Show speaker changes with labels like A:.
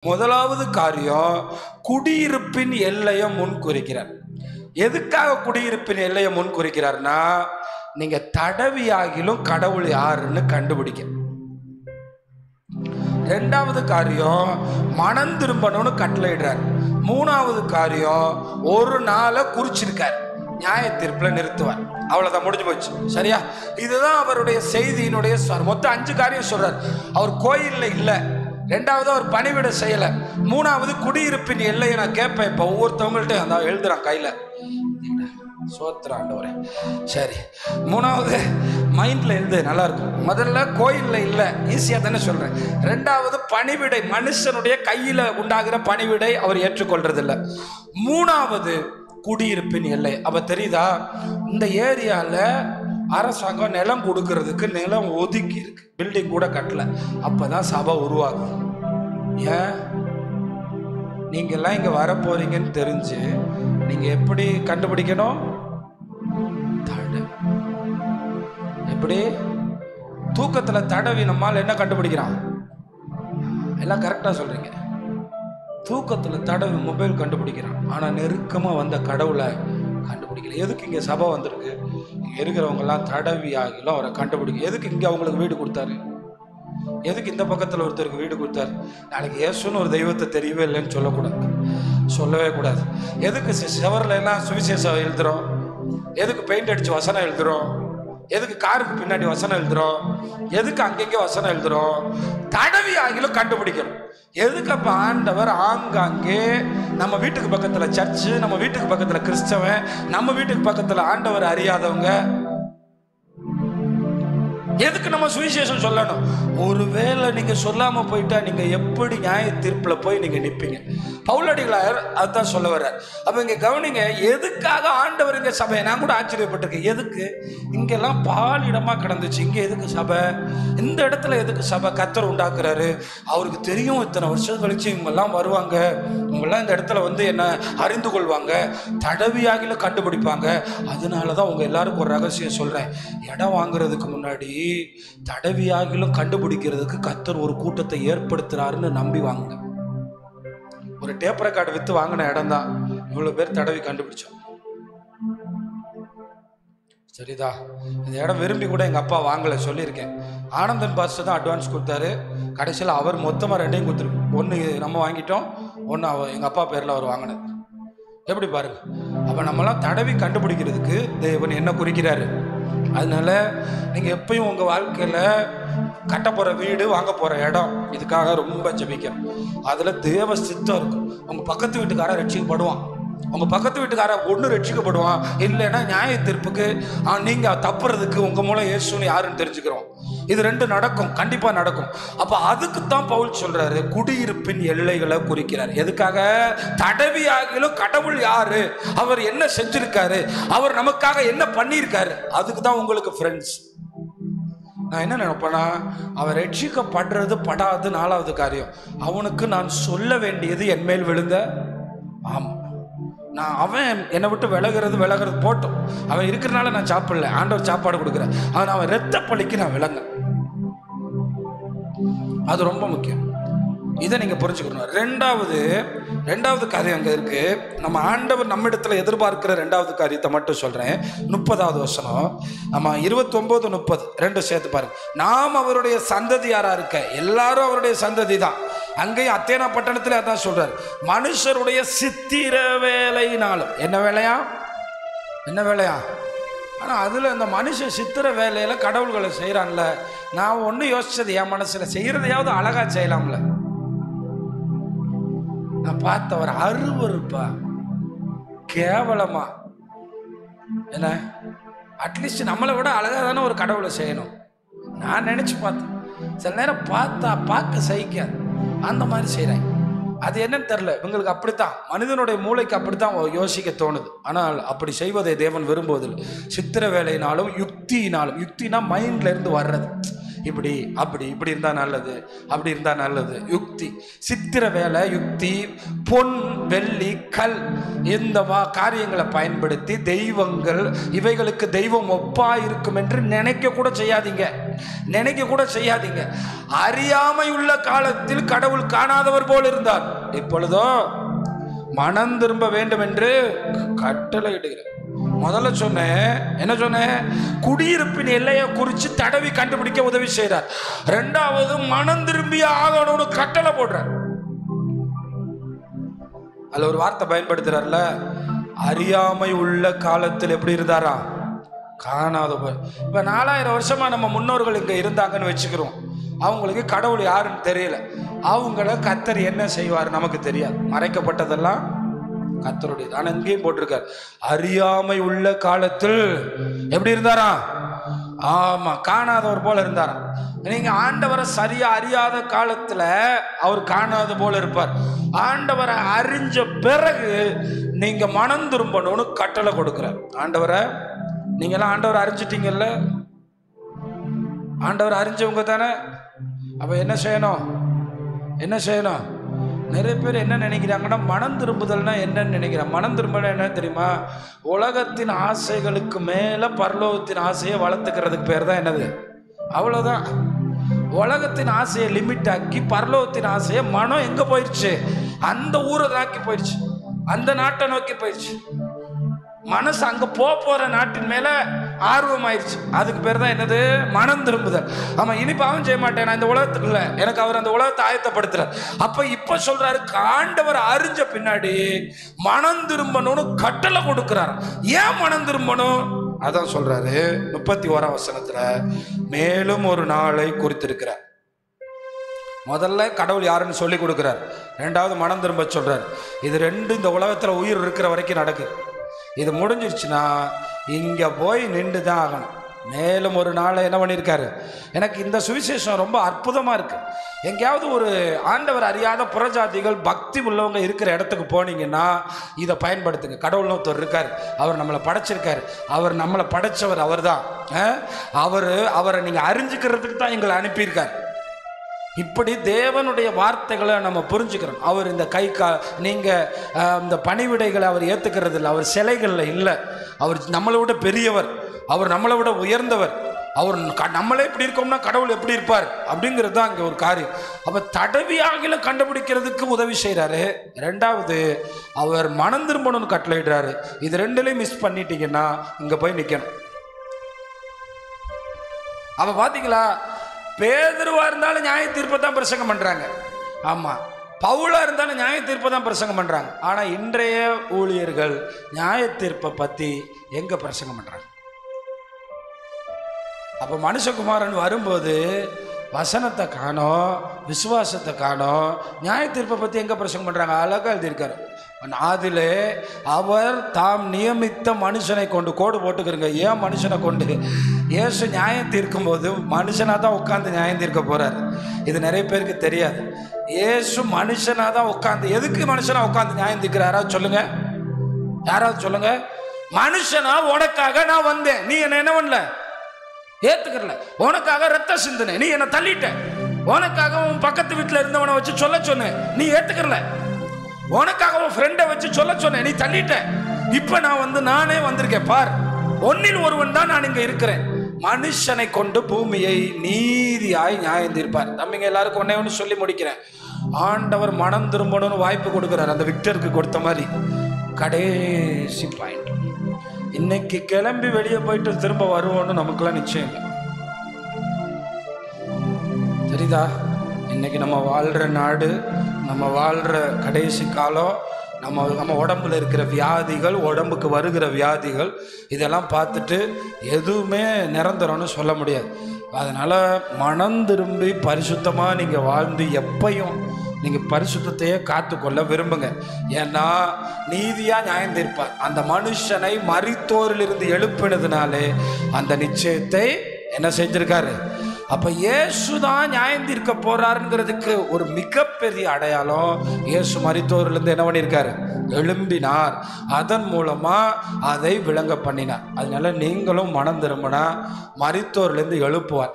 A: முதலாவது காரியம், குடியிருப்பின் எல்லையை முன் குறிக்கிறார். எதுக்காக குடியிருப்பின் எல்லையை முன் குறிக்கிறார்னா, நீங்க தடவியாகிலும் கடவுள் யாருன்னு கண்டுபிடிக்க. ரெண்டாவது காரியம், மனம் திரும்பணும்னு கட்டளையிடுறார். மூணாவது காரியம், ஒரு நாளை குறிச்சிருக்கார், நியாய தீர்ப்புல நிறுத்துவார். அவ்வளவுதான், முடிஞ்சு போச்சு. சரியா? இதுதான் அவருடைய செய்தியினுடைய மொத்தம் 5 காரியம் சொல்றார். அவர் கோயில்ல இல்ல, ரெண்டாவது அவர் பணிவிட செய்யல, மூணாவது குடியிருப்பின் எல்லையை நான் கேட்பேன். இப்ப ஒவ்வொருத்தவங்கள்ட்ட அந்த எழுதுறான் கையில, சோத்ராண்டவரே. சரி, மூணாவது மைண்ட்ல எழுது, நல்லா இருக்கும். முதல்ல கோயில்ல இல்ல, ஈஸியா தானே சொல்றேன். ரெண்டாவது பணிவிடை, மனுஷனுடைய கையில உண்டாகிற பணிவிடை அவர் ஏற்றுக்கொள்றது இல்ல. மூணாவது குடியிருப்பின் எல்லை. அப்ப தெரியுதா, இந்த ஏரியால அரசாங்கம் நிலம் கொடுக்கறதுக்கு நிலம் ஒதுக்கி இருக்கு, பில்டிங் கூட கட்டல. அப்பதான் சபை உருவாகும். ஏன்? நீங்க எல்லாம் இங்க வர போறீங்கன்னு தெரிஞ்சு நீங்க எப்படி கண்டுபிடிக்கணும்? எப்படி தூக்கத்துல தடவி நம்மால் என்ன கண்டுபிடிக்கிறான்? எல்லாம் கரெக்டா சொல்றீங்க. தூக்கத்துல தடவி மொபைல் கண்டுபிடிக்கிறான், ஆனா நெருக்கமா வந்த கடவுளை கண்டுபிடிக்கல. எதுக்கு இங்க சபை வந்திருக்கு? இங்க இருக்கிறவங்க எல்லாம் தடவி ஆகிலும் அவரை கண்டுபிடிக்க. எதுக்கு இங்க அவங்களுக்கு வீடு கொடுத்தாரு? எதுக்கு இந்த பக்கத்துல ஒருத்தருக்கு வீடு கொடுத்தாரு? நாளைக்கு இயேசுன்னு ஒரு தெய்வத்தை தெரியவே இல்லைன்னு சொல்லக்கூடாது, சொல்லவே கூடாது. எதுக்கு செவர்ல எல்லாம் சுவிசேஷம் எழுதுறோம்? எதுக்கு பெயிண்ட் அடிச்சு வசனம் எழுதுறோம்? எதுக்கு காருக்கு பின்னாடி வசனம் எழுதுறோம்? எதுக்கு அங்கங்க வசனம் எழுதுறோம்? தடவி ஆகிலும் கண்டுபிடிக்கணும். எதுக்கு அப்ப ஆண்டவர் ஆங்காங்கே நம்ம வீட்டுக்கு பக்கத்துல சர்ச்சு, நம்ம வீட்டுக்கு பக்கத்துல கிறிஸ்தவன், நம்ம வீட்டுக்கு பக்கத்துல ஆண்டவர் அறியாதவங்க, எதுக்கு நம்ம சுவிசேஷம் சொல்லணும்? ஒருவேளை நீங்க சொல்லாம போயிட்டா நீங்க எப்படி நியாய தீர்ப்புல போய் நீங்க நிற்பீங்க? பவுலடிகளார் அதான் சொல்ல வர்றார். அப்ப இங்க கவனிங்க, எதுக்காக ஆண்டவர் இங்க சபை? நான் கூட ஆச்சரியப்பட்டிருக்கேன். எதுக்கு இங்கெல்லாம் பாலிடமா கிடந்துச்சு, இங்க எதுக்கு சபை? இந்த இடத்துல எதுக்கு சபை? கர்த்தர் உண்டாக்குறாரு. அவருக்கு தெரியும் இத்தனை வருஷம் கழிச்சு இவங்கெல்லாம் வருவாங்க, இவங்கெல்லாம் இந்த இடத்துல வந்து என்ன அறிந்து கொள்வாங்க, தடவியாகில கண்டுபிடிப்பாங்க. அதனாலதான் உங்க எல்லாருக்கும் ஒரு ரகசியம் சொல்றேன். இடம் வாங்குறதுக்கு முன்னாடி தடவியாகிலும் கண்டுபிடிக்கிறதுக்கு கர்த்தர் ஒரு கூட்டத்தை ஏற்படுத்துறாருன்னு நம்பி வாங்க. ஒரு டேப் ரெக்கார்டு வித்து வாங்கின இடம் தான் இவ்வளவு பேர் தடவி கண்டுபிடிச்சோம். சரிதா? இந்த இடம் விரும்பி கூட எங்க அப்பா வாங்கல, சொல்லியிருக்கேன். ஆனந்தன் பாஸ்டர் தான் அட்வான்ஸ் கொடுத்தாரு. கடைசியில் அவர் மொத்தமா 2 கொடுத்துருக்கு. ஒன்று நம்ம வாங்கிட்டோம், ஒன்று எங்க அப்பா பேர்ல அவர் வாங்கினது. எப்படி பாருங்க. அப்ப நம்மளாம் தடவி கண்டுபிடிக்கிறதுக்கு தேவன் என்ன குறிக்கிறாரு? அதனால நீங்க எப்பயும் உங்க வாழ்க்கையில கட்ட போற வீடு, வாங்க போற இடம், இதுக்காக ரொம்ப ஜெபிக்கணும். அதுல தேவ சித்தம் இருக்கும். உங்க பக்கத்து வீட்டுக்காரன் ரட்சிக்கப்படுவான், உங்க பக்கத்து வீட்டுக்காரன் ஒண்ணு ரட்சிக்கப்படுவான், இல்லைன்னா நியாய தீர்ப்புக்கு நீங்க தப்புறதுக்கு உங்க மூலம் இயேசுன்னு யாருன்னு தெரிஞ்சுக்கிறோம். இது 2 நடக்கும், கண்டிப்பா நடக்கும். அப்ப அதுக்குத்தான் பவுல் சொல்றாரு, குடியிருப்பின் எல்லைகளை குறிக்கிறார். எதுக்காக? தடவியாகிலும் கடவுள் யாரு, அவர் என்ன செஞ்சிருக்காரு, அவர் நமக்காக என்ன பண்ணியிருக்காரு, அதுக்கு தான் உங்களுக்கு ஃப்ரெண்ட்ஸ். நான் என்ன நினைப்பேன்னா, அவன் ரட்சிக்கப்படுறது படாது 4வது காரியம். அவனுக்கு நான் சொல்ல வேண்டியது என் மேல் விழுந்த. ஆமா, நான் அவன் என்னை விட்டு விலகிறது போட்டோம். அவன் இருக்கிறனால நான் சாப்பிடல, ஆண்டவர் சாப்பாடு கொடுக்குறேன். அவன் ரத்த பலிக்கு நான் விளங்க. அது ரொம்ப முக்கியம். இதை நீங்க புரிஞ்சுக்கணும். ரெண்டாவது காரியம் அங்க இருக்கு. நம்ம ஆண்டவர் நம்ம இடத்துல எதிர்பார்க்கிற 2வது காரியத்தை மட்டும் சொல்றேன். 30வது வசனம், நம்ம 29-30 2 சேர்த்து பாருங்க. நாம் அவருடைய சந்ததியாரா இருக்க, எல்லாரும் அவருடைய சந்ததி தான். அங்கேயும் அத்தேனா பட்டணத்துல அதான் சொல்றாரு, மனுஷருடைய சித்திர வேலையினாலும். என்ன வேலையா? ஆனா அதுல இந்த மனுஷன் சித்திர வேலையில கடவுள்களை செய்யறான்ல. நான் ஒண்ணு யோசிச்சது, என் மனசுல செய்யறதையாவது அழகா செய்யலாம்ல. நான் பார்த்தவர் அருவருப்பா, கேவலமா. என்ன, அட்லீஸ்ட் நம்மளை விட அழகா தானே ஒரு கடவுளை செய்யணும். நான் நினைச்சு பார்த்தேன். சில நேரம் பார்க்க சகிக்காது, அந்த மாதிரி செய்யறேன். அது என்னன்னு தெரியல, இவங்களுக்கு அப்படித்தான், மனிதனுடைய மூளைக்கு அப்படித்தான் யோசிக்க தோணுது. ஆனால் அப்படி செய்வதை தேவன் விரும்புவதில்லை. சித்திர வேலையினாலும் யுக்தியினாலும், யுக்தினா மைண்ட்ல இருந்து வர்றது. இப்படி அப்படி இப்படி இருந்தா நல்லது, அப்படி இருந்தா நல்லது. யுக்தி, சித்திர வேலை, யுக்தி, பொன் வெள்ளி கல் இந்த காரியங்களை பயன்படுத்தி தெய்வங்கள் இவைகளுக்கு தெய்வம் ஒப்பா இருக்கும் என்று நினைக்க கூட செய்யாதீங்க, நினைக்க கூட செய்யாதீங்க. அறியாமை உள்ள காலத்தில் கடவுள் காணாதவர் போல் இருந்தார், இப்பொழுதோ மனம் திரும்ப வேண்டும் என்று கட்டளை இடுகிறார். முதல்ல சொன்னேன், என்ன சொன்னேன்? குடியிருப்பின் எல்லையை குறித்து தடவி கண்டுபிடிக்க உதவி செய்கிறார். ரெண்டாவது, மனம் திரும்பிய ஆகணும்னு கட்டளை போடுறார். அதுல ஒரு வார்த்தை பயன்படுத்துறாருல, அறியாமை உள்ள காலத்தில் எப்படி இருந்தாரா? காணாத போய். இப்ப 4000 வருஷமா நம்ம முன்னோர்கள் இங்க இருந்தாங்கன்னு வச்சுக்கிறோம். அவங்களுக்கு கடவுள் யாருன்னு தெரியல. அவங்கள கர்த்தர் என்ன செய்வார் நமக்கு தெரியாது. மறைக்கப்பட்டதெல்லாம் கர்த்தருடையது. ஆனா இங்கேயும் போட்டிருக்கார், அறியாமை உள்ள காலத்தில் எப்படி இருந்தாரா? ஆமா, காணாதவர் போல இருந்தாராம். நீங்க ஆண்டவரை சரியா அறியாத காலத்துல அவர் காணாத போல இருப்பார். ஆண்டவரை அறிஞ்ச பிறகு நீங்க மனம் திரும்பணும்னு கட்டளை கொடுக்கிறார். ஆண்டவரை நீங்களாம் ஆண்டவரை அறிஞ்சிட்டீங்கல்ல, ஆண்டவரை அறிஞ்சவங்க தானே. அப்ப என்ன செய்யணும்? என்ன செய்யணும்? நிறைய பேர் என்ன நினைக்கிறாங்கன்னா, மனம் திரும்புதல்னா என்னன்னு நினைக்கிறாங்க. மனம் திரும்புதல் என்ன தெரியுமா? உலகத்தின் ஆசைகளுக்கு மேல பரலோகத்தின் ஆசையை வளர்த்துக்கிறதுக்கு பேர் தான் என்னது? அவ்வளவுதான். உலகத்தின் ஆசையை லிமிட் ஆக்கி பரலோகத்தின் ஆசையை மனம் எங்க போயிடுச்சு? அந்த ஊரை தாக்கி போயிடுச்சு, அந்த நாட்டை நோக்கி போயிடுச்சு. மனசு அங்க போற நாட்டின் மேல ஆர்வம் ஆயிடுச்சு. அதுக்கு பேர் தான் என்னது? மனம் திரும்புதல். ஆமா, இனி பாவம் செய்ய மாட்டேன், நான் இந்த உலகத்துக்கு இல்லை, எனக்கு அவர் அந்த உலகத்தை ஆயத்தப்படுத்துற. அப்ப இப்ப சொல்றாரு, ஆண்டவர் அறிஞ்ச பின்னாடி மனம் திரும்பணும்னு கட்டளை கொடுக்கிறார். ஏன் மனம் திரும்பணும்? அதான் சொல்றாரு 31ஆம் வசனத்துல, மேலும் ஒரு நாளை குறித்திருக்கிறார். முதல்ல கடவுள் யாருன்னு சொல்லி கொடுக்கிறார், ரெண்டாவது மனம் திரும்ப சொல்றார். இது ரெண்டு இந்த உலகத்துல உயிர் இருக்கிற வரைக்கும் நடக்குது. இது முடிஞ்சிருச்சுன்னா இங்க போய் நின்று தான் ஆகணும். மேலும் ஒரு நாளை என்ன பண்ணியிருக்காரு? எனக்கு இந்த சுவிசேஷம் ரொம்ப அற்புதமா இருக்கு. எங்கேயாவது ஒரு ஆண்டவர் அறியாத புறஜாதிகள் பக்தி உள்ளவங்க இருக்கிற இடத்துக்கு போனீங்கன்னா இதை பயன்படுத்துங்க. கடவுள்னு ஒருத்தர் இருக்கார், அவர் நம்மளை படைச்சிருக்காரு, அவர் நம்மளை படைச்சவர் அவர் தான். அவரை நீங்க அறிஞ்சுக்கிறதுக்கு தான் எங்களை அனுப்பியிருக்கார். இப்படி தேவனுடைய வார்த்தைகளை நம்ம புரிஞ்சுக்கிறோம். அவர் இந்த நீங்கள் இந்த பணிவிடைகளை அவர் ஏற்றுக்கிறது இல்லை, அவர் சிலைகளில் இல்லை. அவர் நம்மளை விட பெரியவர், அவர் நம்மளை விட உயர்ந்தவர். அவர் நம்மளே இப்படி இருக்கோம்னா கடவுள் எப்படி இருப்பார் அப்படிங்கிறது தான் இங்கே ஒரு காரியம். அப்போ தடவியாகில கண்டுபிடிக்கிறதுக்கு உதவி செய்கிறாரு. ரெண்டாவது, அவர் மனம் திரும்பணும்னு கட்டளையிடுறாரு. இது ரெண்டுலையும் மிஸ் பண்ணிட்டீங்கன்னா இங்கே போய் நிற்கணும். அப்போ பார்த்தீங்களா, பேதுருவா இருந்தாலும் நியாய தீர்ப்பை தான் பிரசங்கம் பண்றாங்க. ஆமா, பவுலா இருந்தாலும் நியாய தீர்ப்பை தான் பிரசங்கம் பண்றாங்க. ஆனா இன்றைய ஊழியர்கள் நியாய தீர்ப்பை பத்தி எங்க பிரசங்கம் பண்றாங்க? அப்ப மனுஷகுமாரன் வரும்போது வசனத்தை காணோம், விசுவாசத்தை காணோம், நியாய தீர்ப்பை பத்தி எங்க பிரசங்கம் பண்றாங்க? அழகா எழுதியிருக்காரு. அதிலே அவர் தாம் நியமித்த மனுஷனை கொண்டு, கோடு போட்டுக்கிறங்க, ஏன் மனுஷனை கொண்டு? இயேசு நியாயம் தீர்க்கும் போது மனுஷனா தான் உட்காந்து நியாயம் தீர்க்க போறாரு. இது நிறைய பேருக்கு தெரியாது. இயேசு மனுஷனா தான் உட்காந்து, எதுக்கு மனுஷனா உட்காந்து நியாயம் தீர்க்கிற? யாராவது சொல்லுங்க, யாராவது சொல்லுங்க. மனுஷனா உனக்காக நான் வந்தேன், நீ என்ன பண்ணல? ஏத்துக்கல. உனக்காக ரத்த சிந்தனை, நீ என்ன தள்ளிட்ட. உனக்காக உன் பக்கத்து வீட்டுல இருந்தவனை வச்சு சொல்ல சொன்னேன், நீ ஏத்துக்கல. உனக்காக உன் ஃப்ரெண்டை வச்சு சொல்ல சொன்னேன், நீ தள்ளிட்ட. இப்ப நான் நானே வந்திருக்கேன் பார், ஒன்னில் ஒருவன் தான் நான் இங்க இருக்கிறேன். மனுஷனை கொண்டு பூமியை நீதியாய் நியாயம் தீர்ப்பார். தம்பிங்க எல்லாருக்கும் ஒன்னே ஒன்று சொல்லி முடிக்கிறேன். ஆண்டவர் மனம் திரும்பணும்னு வாய்ப்பு கொடுக்கிறார், அந்த விக்டருக்கு கொடுத்த மாதிரி. கடைசி பாயிண்ட், இன்னைக்கு கிளம்பி வெளியே போயிட்டு திரும்ப வருவோம்னு நமக்குலாம் நிச்சயம் இல்லை. தெரியுதா? இன்னைக்கு நம்ம வாழ்ற நாடு, நம்ம வாழ்ற கடைசி காலம், நம்ம உடம்புல இருக்கிற வியாதிகள், உடம்புக்கு வருகிற வியாதிகள், இதெல்லாம் பார்த்துட்டு எதுவுமே நிரந்தரம்னு சொல்ல முடியாது. அதனால மனம் திரும்பி பரிசுத்தமாக நீங்கள் வாழ்ந்து எப்பையும் நீங்கள் பரிசுத்தத்தையே காத்துக்கொள்ள விரும்புங்க. ஏன்னா நீதியாக நியாயம் தீர்ப்பார். அந்த மனுஷனை மரித்தோரிலிருந்து எழுப்பினதுனாலே அந்த நிச்சயத்தை என்ன செஞ்சிருக்காரு? அப்ப இயேசுதான் நியாயம் தீர்க்க போறாருங்கிறதுக்கு ஒரு மிகப்பெரிய அடையாளம், இயேசு மரித்தோரிலிருந்து என்ன பண்ணியிருக்காரு? எழும்பினார். அதன் மூலமா அதை விளங்க பண்ணினார். அதனால நீங்களும் மனம் திரும்பினா மரித்தோரிலிருந்து எழுப்புவார்.